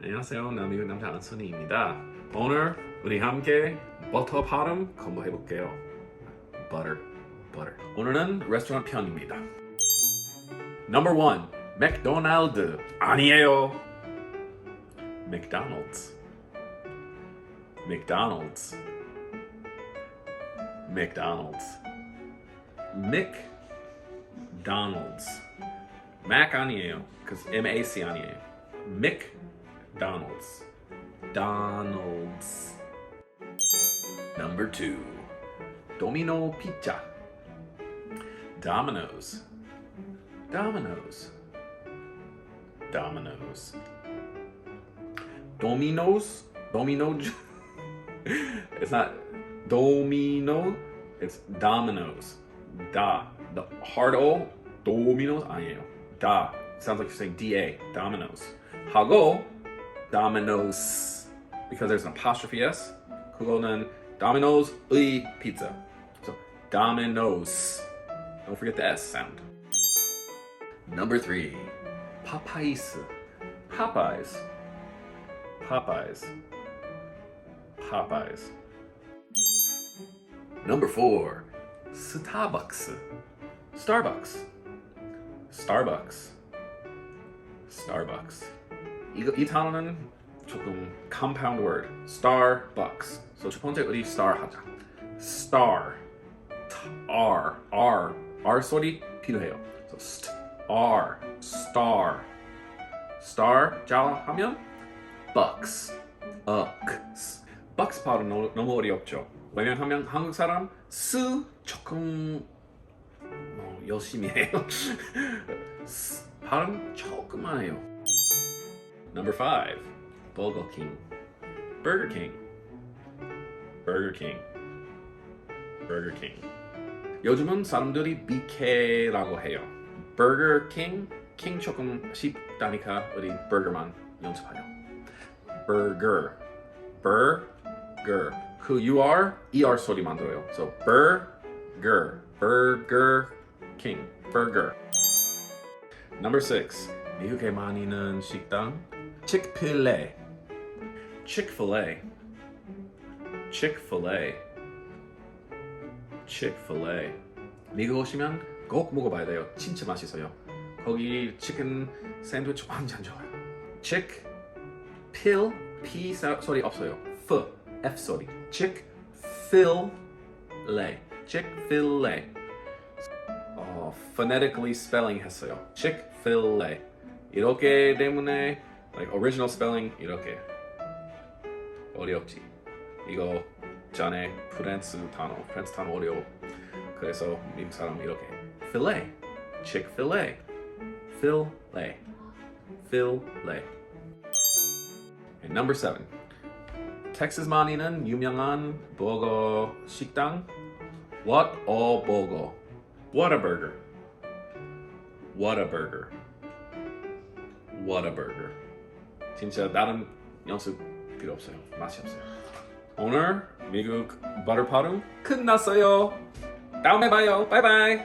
안녕하세요. 나 미국 남자 안선희입니다. 오늘 우리 함께 버터발음 공부해볼게요. butter. 오늘은 레스토랑 편입니다. Number 1. 맥도날드 아니에요. McDonald's. Mac 아니에요. Because MAC 아니에요. McDonald's. Number 2. 도미노피자. Domino's. It's not Domino, it's Domino's. The hard O, Domino's 아니에요. Sounds like you're saying D-A, Domino's. 하고 Domino's, because there's an apostrophe S. 그거는 Domino's의 pizza. So Domino's. Don't forget the S sound. Number 3. Popeyes. Number 4. Starbucks. 이 단어는 조금 compound word. Starbucks. So 첫 번째 우리 star 하자. Star. R 소리 필요해요. So star 자하면 bucks. bucks 발음 너무 어렵죠. 왜냐하면 한국 사람 조금 열심히 해요. 발음 조금만 해요. Number 5. Burger King. 요즘은 사람들이 BK라고 해요. Burger King 조금 쉽다니까 우리 burger만 연습하죠. Burger. 그 ER 소리 만들어요. So Burger King. Number 6. 미국에 많이 있는 식당. Chick-fil-a. 미국 오시면 꼭 먹어봐야 돼요. 진짜 맛있어요. 거기 치킨 샌드위치 완전 좋아요. P 소리 없어요. F 소리. Chick-fil-a. Phonetically spelling 했어요. Chick-fil-a. 이렇게 때문에 like original spelling 이렇게 어렵지. 이거 전에 프랑스 단어 어려워. 그래서 미국 사람 이렇게 fillet, Chick-fil-a, fillet. And number 7. 텍사스만이는 유명한 버거 식당 Whataburger. 진짜 다른 연습 필요 없어요. 맛이 없어요. 오늘 미국 버터발음 끝났어요. 다음에 봐요. 바이바이.